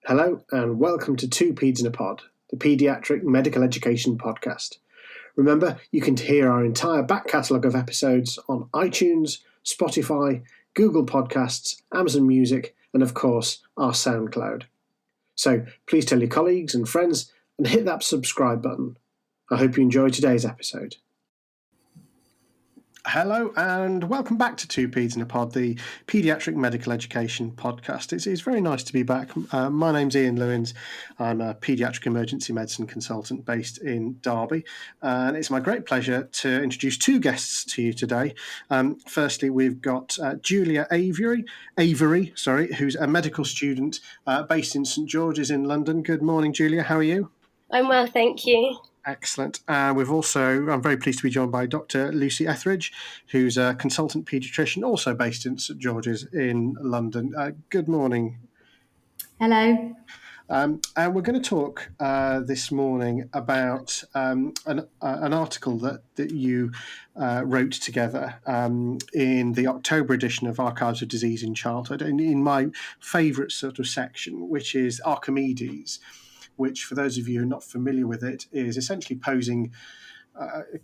Hello and welcome to Two Peds in a Pod, the paediatric medical education podcast. Remember, you can hear our entire back catalogue of episodes on iTunes, Spotify, Google Podcasts, Amazon Music, and of course, our SoundCloud. So please tell your colleagues and friends and hit that subscribe button. I hope you enjoy today's episode. Hello and welcome back to Two Peds in a Pod, the paediatric medical education podcast. It's very nice to be back. My name's Ian Lewins. I'm a paediatric emergency medicine consultant based in Derby, and it's my great pleasure to introduce two guests to you today. Firstly, we've got Julia Avery, who's a medical student based in St George's in London. Good morning, Julia. How are you? I'm well, thank you. Excellent. I'm very pleased to be joined by Dr. Lucie Etheridge, who's a consultant paediatrician, also based in St George's in London. Good morning. Hello. And we're going to talk this morning about an article that you wrote together in the October edition of Archives of Disease in Childhood, in my favourite sort of section, which is Archimedes, which, for those of you who are not familiar with it, is essentially posing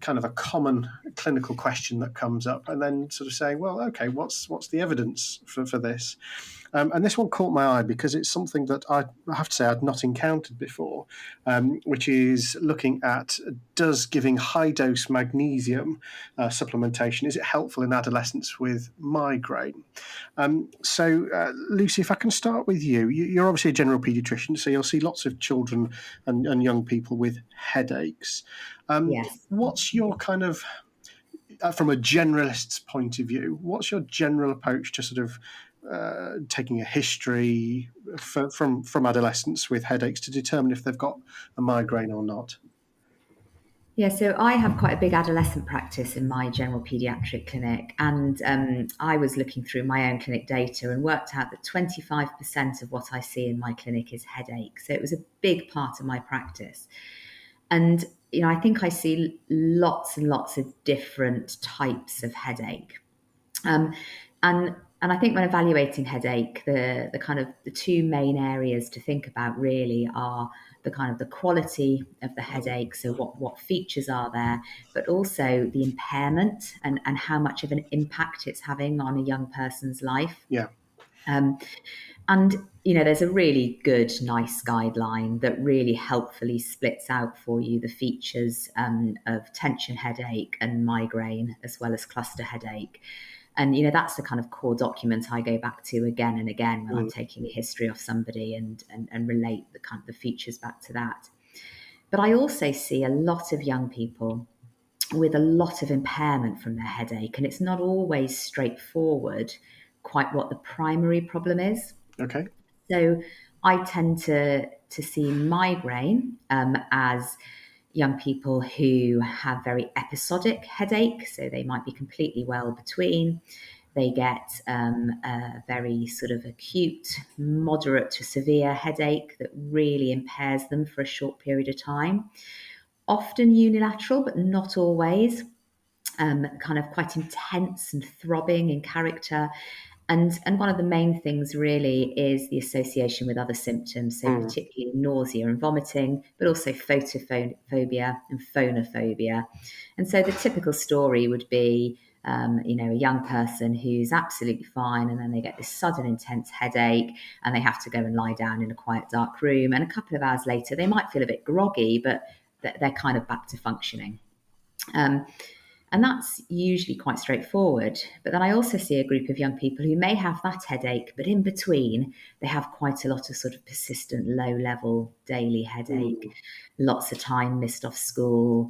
kind of a common clinical question that comes up and then sort of saying, well, okay, what's the evidence for this? And this one caught my eye because it's something that I have to say I'd not encountered before, which is looking at, does giving high-dose magnesium supplementation, is it helpful in adolescents with migraine? So, Lucie, if I can start with you. You're obviously a general paediatrician, so you'll see lots of children and young people with headaches. Yes. What's your kind of, from a generalist's point of view, what's your general approach to sort of taking a history from adolescents with headaches to determine if they've got a migraine or not? Yeah, so I have quite a big adolescent practice in my general paediatric clinic, and I was looking through my own clinic data and worked out that 25% of what I see in my clinic is headache. So it was a big part of my practice. And, I think I see lots and lots of different types of headache. And I think when evaluating headache, the kind of the two main areas to think about really are the kind of the quality of the headache, so what features are there, but also the impairment and how much of an impact it's having on a young person's life. Yeah. And, there's a really good, nice guideline that really helpfully splits out for you the features of tension headache and migraine, as well as cluster headache. And, that's the kind of core document I go back to again and again when I'm taking a history of somebody and relate the kind of the features back to that. But I also see a lot of young people with a lot of impairment from their headache, and it's not always straightforward quite what the primary problem is. Okay. So I tend to see migraine as young people who have very episodic headache. So they might be completely well between. They get a very sort of acute, moderate to severe headache that really impairs them for a short period of time. Often unilateral, but not always. Kind of quite intense and throbbing in character. And one of the main things really is the association with other symptoms, so particularly nausea and vomiting, but also photophobia and phonophobia. And so the typical story would be, a young person who's absolutely fine, and then they get this sudden intense headache and they have to go and lie down in a quiet, dark room. And a couple of hours later, they might feel a bit groggy, but they're kind of back to functioning. And that's usually quite straightforward. But then I also see a group of young people who may have that headache, but in between, they have quite a lot of sort of persistent low-level daily headache, lots of time missed off school,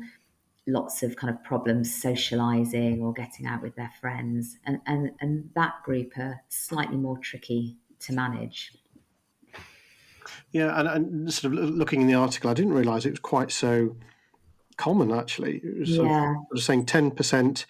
lots of kind of problems socializing or getting out with their friends. And that group are slightly more tricky to manage. Yeah, and sort of looking in the article, I didn't realise it was quite so common, actually. It was sort of saying 10%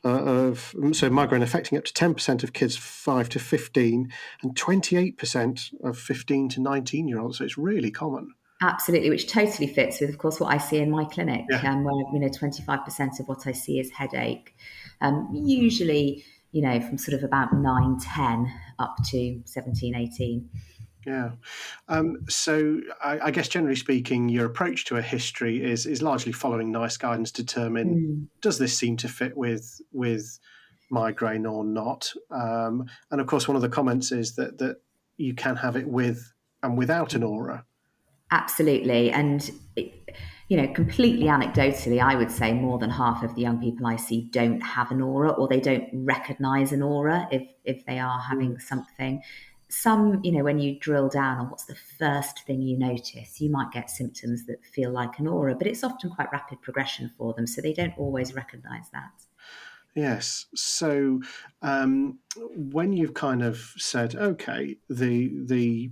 so migraine affecting up to 10% of kids 5 to 15 and 28% of 15 to 19-year-olds. So it's really common. Absolutely, which totally fits with, of course, what I see in my clinic, where 25% of what I see is headache. Usually, from sort of about 9, 10 up to 17, 18. Yeah. So I guess generally speaking, your approach to a history is largely following NICE guidance to determine, Mm. does this seem to fit with migraine or not? And of course, one of the comments is that you can have it with and without an aura. Absolutely. And, completely anecdotally, I would say more than half of the young people I see don't have an aura, or they don't recognize an aura if they are having something. Some, when you drill down on what's the first thing you notice, you might get symptoms that feel like an aura, but it's often quite rapid progression for them. So they don't always recognize that. Yes. So when you've kind of said, okay, the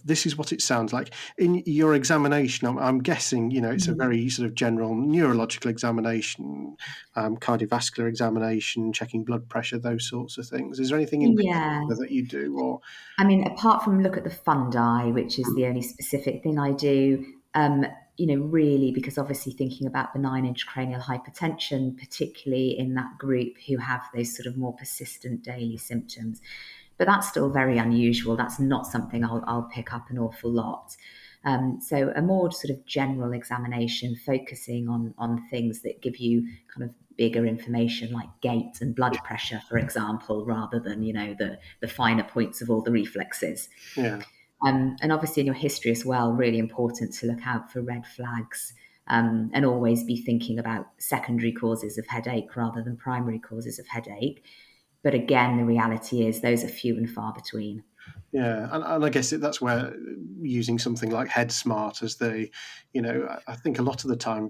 this is what it sounds like in your examination, I'm guessing, it's a Mhm. very sort of general neurological examination, cardiovascular examination, checking blood pressure, those sorts of things. Is there anything in Yeah. particular that you do, or? I mean, apart from look at the fundi, which is Mm, the only specific thing I do, really, because obviously thinking about benign intracranial hypertension, particularly in that group who have those sort of more persistent daily symptoms. But that's still very unusual. That's not something I'll pick up an awful lot. So a more sort of general examination, focusing on things that give you kind of bigger information like gait and blood pressure, for example, rather than the finer points of all the reflexes. yeah. And obviously in your history as well, really important to look out for red flags. And always be thinking about secondary causes of headache rather than primary causes of headache. But again, the reality is those are few and far between. Yeah, and I guess that's where using something like HeadSmart as I think a lot of the time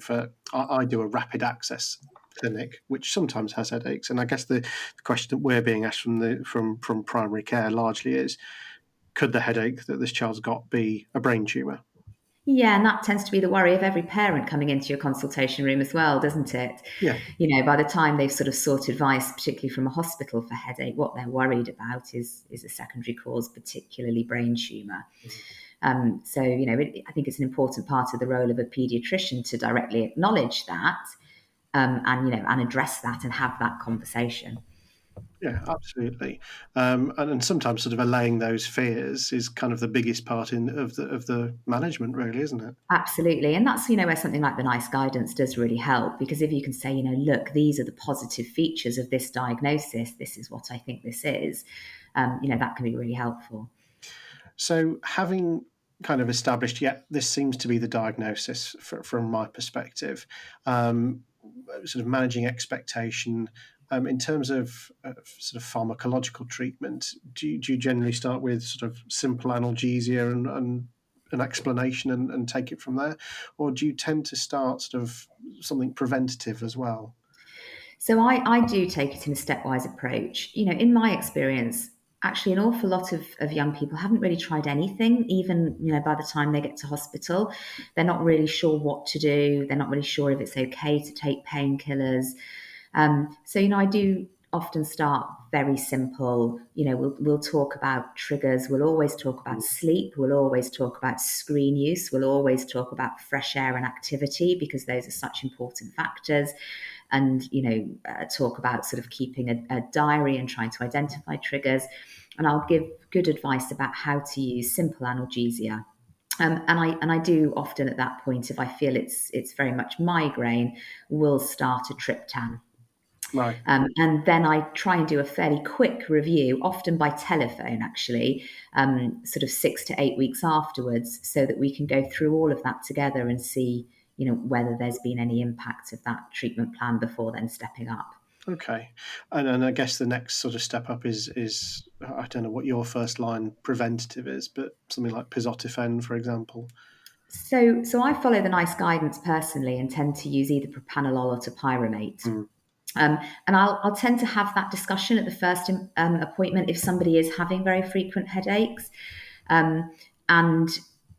I do a rapid access clinic, which sometimes has headaches, and I guess the question that we're being asked from primary care largely is, could the headache that this child's got be a brain tumor? Yeah, and that tends to be the worry of every parent coming into your consultation room as well, doesn't it? Yeah, By the time they've sort of sought advice, particularly from a hospital for headache, what they're worried about is a secondary cause, particularly brain tumour. So, I think it's an important part of the role of a paediatrician to directly acknowledge that, and address that and have that conversation. yeah, absolutely. And sometimes sort of allaying those fears is kind of the biggest part of the management, really, isn't it? Absolutely. And that's, where something like the NICE guidance does really help, because if you can say, look, these are the positive features of this diagnosis, this is what I think this is, that can be really helpful. So, having kind of established, yeah, this seems to be the diagnosis from my perspective, um, sort of managing expectation. In terms of sort of pharmacological treatment, do you generally start with sort of simple analgesia and an explanation and take it from there? Or do you tend to start sort of something preventative as well? So I do take it in a stepwise approach. In my experience, actually an awful lot of young people haven't really tried anything, even, by the time they get to hospital. They're not really sure what to do. They're not really sure if it's okay to take painkillers. So, I do often start very simple. We'll talk about triggers. We'll always talk about sleep. We'll always talk about screen use. We'll always talk about fresh air and activity, because those are such important factors. And, talk about sort of keeping a diary and trying to identify triggers. And I'll give good advice about how to use simple analgesia. And I do often at that point, if I feel it's very much migraine, will start a triptan. Right. And then I try and do a fairly quick review, often by telephone, actually, sort of 6 to 8 weeks afterwards, so that we can go through all of that together and see, whether there's been any impact of that treatment plan before then stepping up. Okay, and I guess the next sort of step up is I don't know what your first line preventative is, but something like pizotifen, for example. So I follow the NICE guidance personally and tend to use either propranolol or topiramate. Mm, And I'll tend to have that discussion at the first appointment if somebody is having very frequent headaches. Um, and,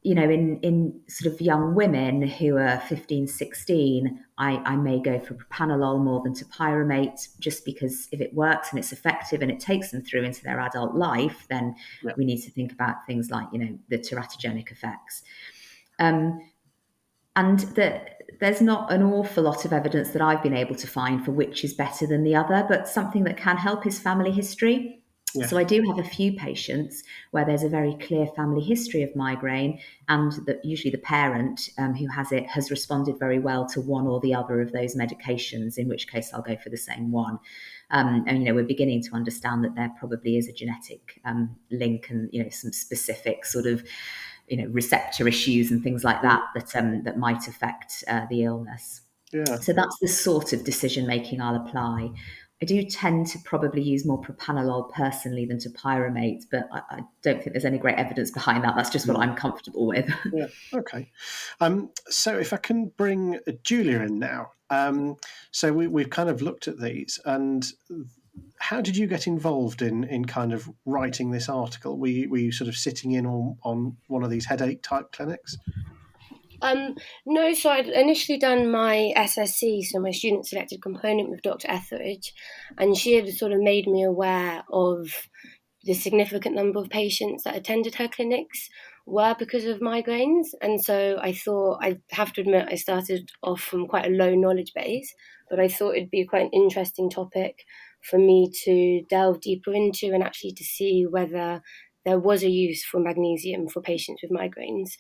in sort of young women who are 15, 16, I may go for propranolol more than topiramate, just because if it works and it's effective and it takes them through into their adult life, then yeah. we need to think about things like, the teratogenic effects. Um, and there's not an awful lot of evidence that I've been able to find for which is better than the other, but something that can help is family history. Yeah. So I do have a few patients where there's a very clear family history of migraine, and that usually the parent who has it has responded very well to one or the other of those medications, in which case I'll go for the same one. And we're beginning to understand that there probably is a genetic link, and some specific sort of receptor issues and things like that that might affect the illness. Yeah. So that's the sort of decision making I'll apply. I do tend to probably use more propanolol personally than topiramate, but I don't think there's any great evidence behind that. That's just what I'm comfortable with. Yeah. Okay. So if I can bring Julia in now. So we've kind of looked at these, and how did you get involved in kind of writing this article? Were you sort of sitting in on one of these headache type clinics? No, so I'd initially done my SSC, so my student selected component, with Dr. Etheridge, and she had sort of made me aware of the significant number of patients that attended her clinics were because of migraines. And so I thought, I have to admit, I started off from quite a low knowledge base, but I thought it'd be quite an interesting topic for me to delve deeper into, and actually to see whether there was a use for magnesium for patients with migraines.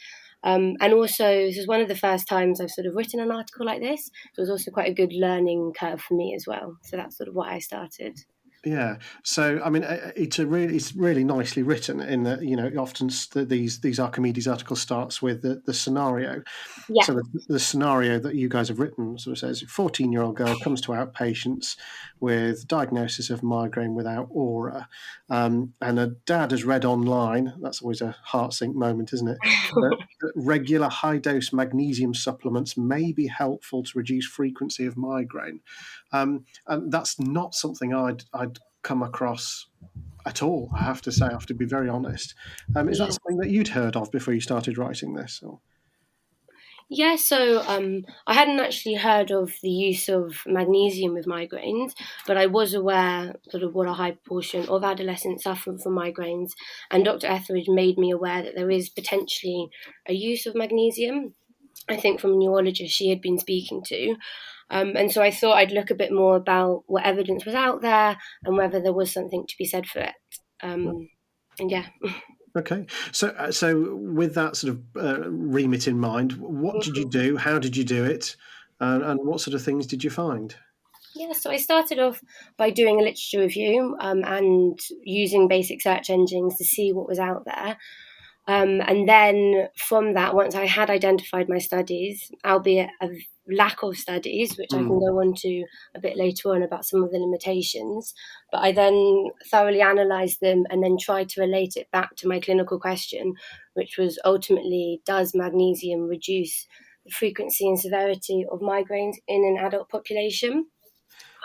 And also, this is one of the first times I've sort of written an article like this. So it was also quite a good learning curve for me as well. So that's sort of why I started. Yeah. So I mean, it's really nicely written in that often these Archimedes articles starts with the scenario. Yeah. So the scenario that you guys have written sort of says 14-year-old girl comes to outpatients with diagnosis of migraine without aura, and a dad has read online. That's always a heart sink moment, isn't it? That regular high dose magnesium supplements may be helpful to reduce frequency of migraine. And that's not something I'd come across at all. I have to say, I have to be very honest. Is that Yeah. something that you'd heard of before you started writing this? Or? Yeah, so I hadn't actually heard of the use of magnesium with migraines, but I was aware sort of what a high proportion of adolescents suffer from migraines, and Dr. Etheridge made me aware that there is potentially a use of magnesium. I think from a neurologist she had been speaking to. And so I thought I'd look a bit more about what evidence was out there and whether there was something to be said for it. And yeah. Okay, so with that sort of remit in mind, what did you do? How did you do it? And what sort of things did you find? Yeah, so I started off by doing a literature review and using basic search engines to see what was out there. And then from that, once I had identified my studies, albeit a lack of studies, which I can Mm, go on to a bit later on about some of the limitations, but I then thoroughly analysed them and then tried to relate it back to my clinical question, which was ultimately, does magnesium reduce the frequency and severity of migraines in an adult population?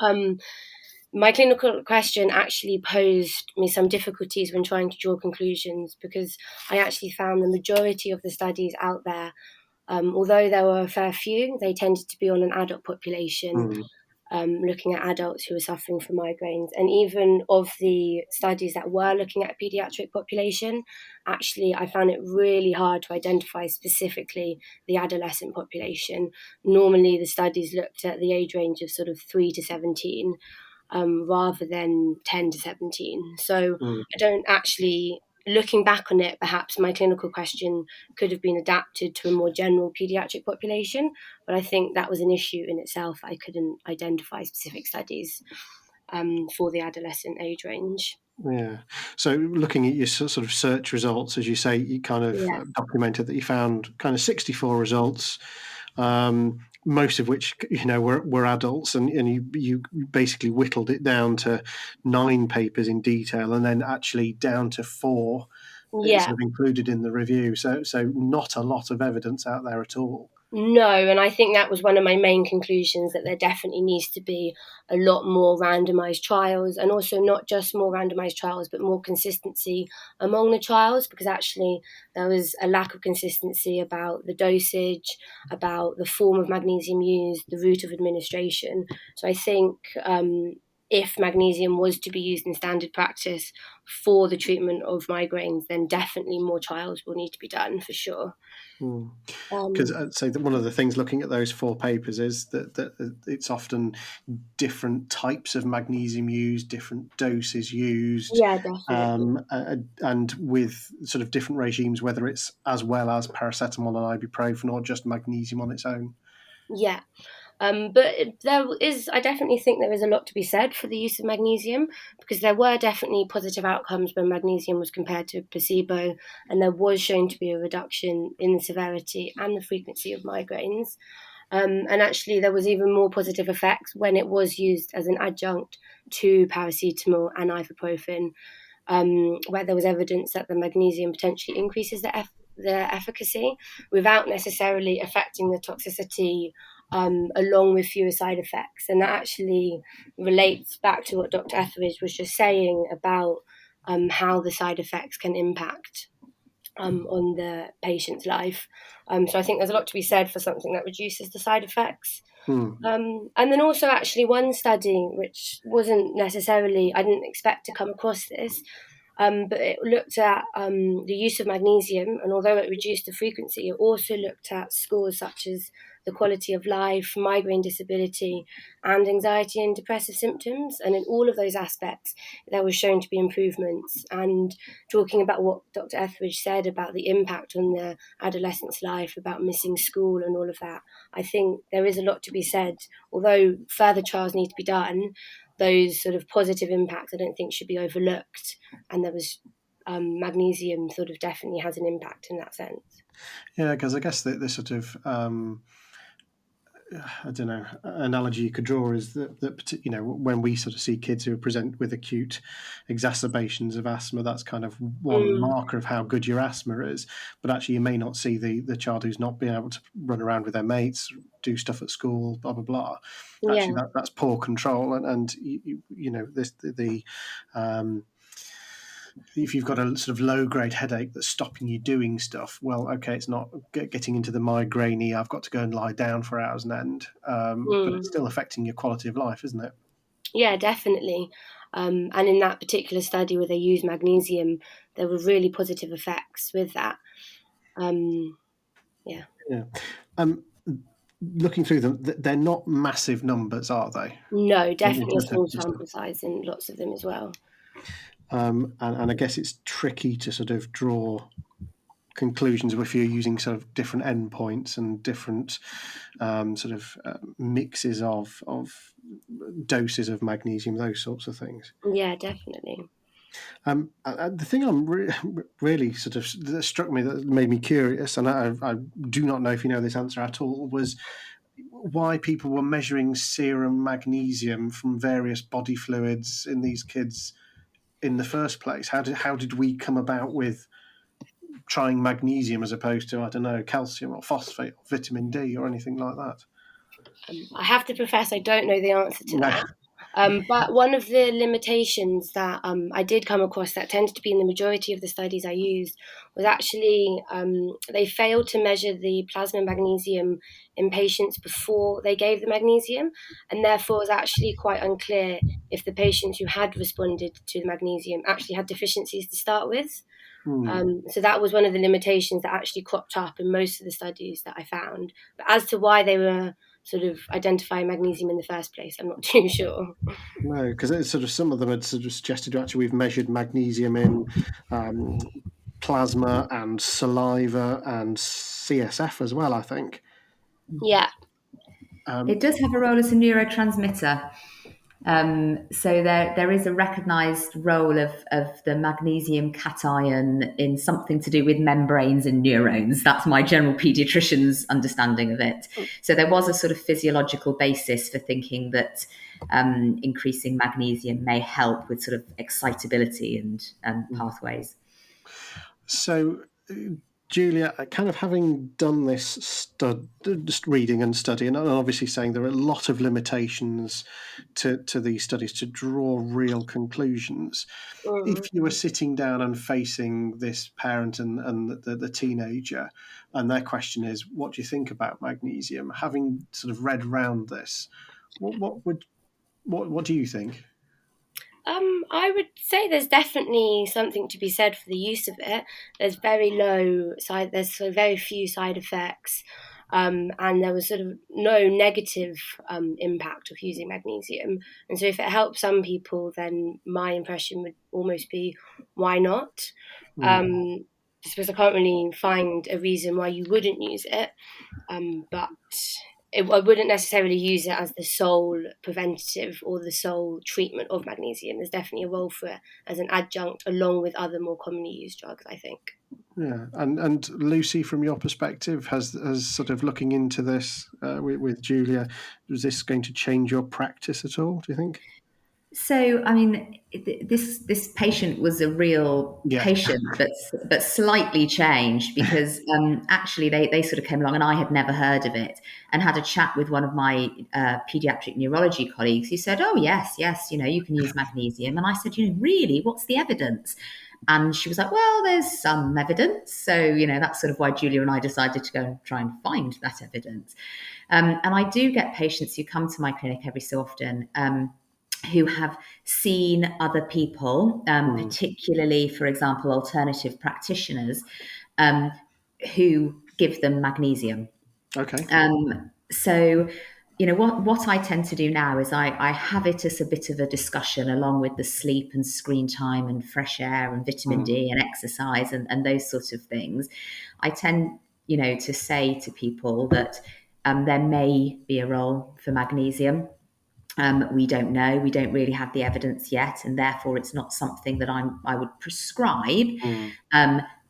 Um, my clinical question actually posed me some difficulties when trying to draw conclusions, because I actually found the majority of the studies out there, although there were a fair few, they tended to be on an adult population, mm, looking at adults who were suffering from migraines. And even of the studies that were looking at a pediatric population, actually, I found it really hard to identify specifically the adolescent population. Normally, the studies looked at the age range of sort of 3 to 17. Rather than 10 to 17. So mm. I don't actually, looking back on it, perhaps my clinical question could have been adapted to a more general pediatric population, but I think that was an issue in itself. I couldn't identify specific studies for the adolescent age range. Yeah. So looking at your sort of search results, as you say, you kind of Yeah. documented that you found kind of 64 results, most of which were adults, and you basically whittled it down to 9 papers in detail, and then actually down to 4 Yeah. sort of included in the review. So not a lot of evidence out there at all. No, and I think that was one of my main conclusions, that there definitely needs to be a lot more randomized trials, and also not just more randomized trials, but more consistency among the trials, because actually there was a lack of consistency about the dosage, about the form of magnesium used, the route of administration. So I think if magnesium was to be used in standard practice for the treatment of migraines, then definitely more trials will need to be done for sure. Because I'd say that one of the things looking at those 4 papers is that it's often different types of magnesium used, different doses used, Yeah, definitely. and with sort of different regimes, whether it's as well as paracetamol and ibuprofen or just magnesium on its own. Yeah. But I definitely think there is a lot to be said for the use of magnesium, because there were definitely positive outcomes when magnesium was compared to placebo, and there was shown to be a reduction in the severity and the frequency of migraines. And actually, there was even more positive effects when it was used as an adjunct to paracetamol and ibuprofen, where there was evidence that the magnesium potentially increases the efficacy without necessarily affecting the toxicity, along with fewer side effects. And that actually relates back to what Dr. Etheridge was just saying about how the side effects can impact on the patient's life. So I think there's a lot to be said for something that reduces the side effects. And then also, actually, one study which wasn't necessarily, I didn't expect to come across this, but it looked at the use of magnesium, and although it reduced the frequency, it also looked at scores such as the quality of life, migraine disability, and anxiety and depressive symptoms. And in all of those aspects, there was shown to be improvements. And talking about what Dr. Etheridge said about the impact on the adolescent's life, about missing school and all of that, I think there is a lot to be said. Although further trials need to be done, those sort of positive impacts I don't think should be overlooked. And there was magnesium sort of definitely has an impact in that sense. Yeah, because I guess the sort of I don't know, analogy you could draw is that when we sort of see kids who present with acute exacerbations of asthma, that's kind of one marker of how good your asthma is. But actually, you may not see the child who's not being able to run around with their mates, do stuff at school, blah blah blah. Yeah. Actually, that's poor control, and this if you've got a sort of low-grade headache that's stopping you doing stuff, well, okay, it's not getting into the migraine. I've got to go and lie down for hours on end, but it's still affecting your quality of life, isn't it? Yeah, definitely. And in that particular study where they used magnesium, there were really positive effects with that. Yeah. Looking through them, they're not massive numbers, are they? No, definitely a small sample size in lots of them as well. And I guess it's tricky to sort of draw conclusions if you're using sort of different endpoints and different mixes of doses of magnesium, those sorts of things. Yeah, definitely. The thing really sort of that struck me, that made me curious, and I do not know if you know this answer at all, was why people were measuring serum magnesium from various body fluids in these kids in the first place. How did we come about with trying magnesium as opposed to, I don't know, calcium or phosphate or vitamin D or anything like that? I have to profess I don't know the answer to that. But one of the limitations that I did come across that tended to be in the majority of the studies I used was actually they failed to measure the plasma magnesium in patients before they gave the magnesium, and therefore it was actually quite unclear if the patients who had responded to the magnesium actually had deficiencies to start with. So that was one of the limitations that actually cropped up in most of the studies that I found. But as to why they were sort of identifying magnesium in the first place, I'm not too sure. No, because sort of some of them had sort of suggested actually we've measured magnesium in plasma and saliva and CSF as well, I think. Yeah. It does have a role as a neurotransmitter. So there is a recognised role of the magnesium cation in something to do with membranes and neurons. That's my general paediatrician's understanding of it. So there was a sort of physiological basis for thinking that increasing magnesium may help with sort of excitability and pathways. So, Julia, kind of having done this just reading and studying, and obviously saying there are a lot of limitations to these studies to draw real conclusions. If you were sitting down and facing this parent and the teenager, and their question is, "What do you think about magnesium?" Having sort of read round this, what do you think? I would say there's definitely something to be said for the use of it. There's there's so very few side effects, and there was sort of no negative impact of using magnesium. And so, if it helps some people, then my impression would almost be, why not? Um, because I can't really find a reason why you wouldn't use it. But I wouldn't necessarily use it as the sole preventative or the sole treatment of magnesium. There's definitely a role for it as an adjunct along with other more commonly used drugs, I think. Yeah, and Lucie, from your perspective, has sort of looking into this with Julia, was this going to change your practice at all, do you think? So, I mean, this patient was a real Yeah. patient, but slightly changed because actually they sort of came along and I had never heard of it, and had a chat with one of my pediatric neurology colleagues who said, "Oh yes, you can use magnesium," and I said, "Really? What's the evidence?" And she was like, "Well, there's some evidence." So, that's sort of why Julia and I decided to go and try and find that evidence. And I do get patients who come to my clinic every so often. Who have seen other people, particularly, for example, alternative practitioners, who give them magnesium. Okay. So, what I tend to do now is I have it as a bit of a discussion along with the sleep and screen time and fresh air and vitamin D and exercise and those sorts of things. I tend, to say to people that there may be a role for magnesium. We don't know. We don't really have the evidence yet, and therefore it's not something that I would prescribe.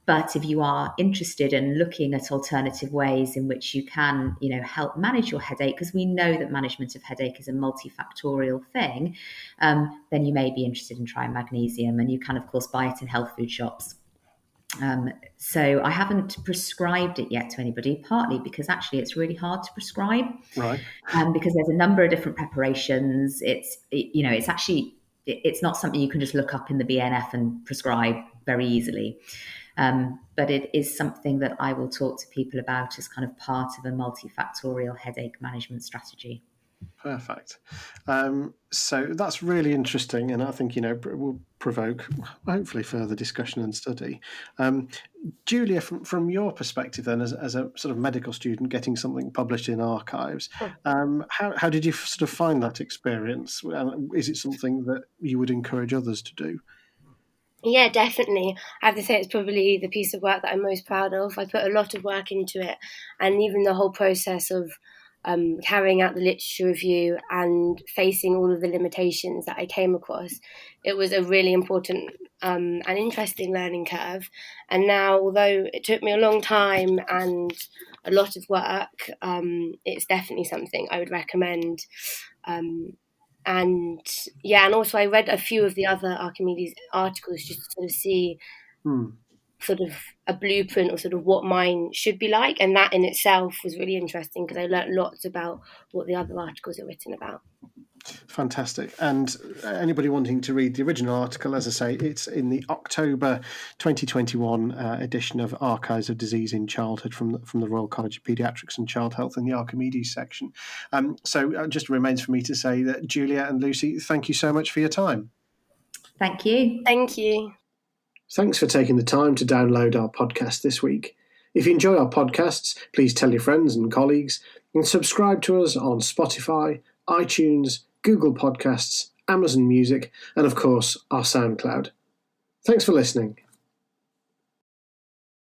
But if you are interested in looking at alternative ways in which you can, help manage your headache, because we know that management of headache is a multifactorial thing, then you may be interested in trying magnesium, and you can, of course, buy it in health food shops. So I haven't prescribed it yet to anybody, partly because actually it's really hard to prescribe, Right. Because there's a number of different preparations. It's not something you can just look up in the BNF and prescribe very easily. But it is something that I will talk to people about as kind of part of a multifactorial headache management strategy. Perfect. So that's really interesting, and I think will provoke hopefully further discussion and study. Julia, from your perspective, then, as a sort of medical student getting something published in archives, how did you sort of find that experience? Is it something that you would encourage others to do? Yeah, definitely. I have to say it's probably the piece of work that I'm most proud of. I put a lot of work into it, and even the whole process of carrying out the literature review and facing all of the limitations that I came across, it was a really important and interesting learning curve. And now, although it took me a long time and a lot of work, it's definitely something I would recommend. And also I read a few of the other Archimedes articles just to sort of see sort of a blueprint or sort of what mine should be like, and that in itself was really interesting because I learned lots about what the other articles are written about. Fantastic. And anybody wanting to read the original article, as I say, it's in the October 2021 edition of Archives of Disease in Childhood from the Royal College of Paediatrics and Child Health in the Archimedes section. So it just remains for me to say that Julia and Lucie, thank you so much for your time. Thank you. Thank you. Thanks for taking the time to download our podcast this week. If you enjoy our podcasts, please tell your friends and colleagues and subscribe to us on Spotify, iTunes, Google Podcasts, Amazon Music, and of course, our SoundCloud. Thanks for listening.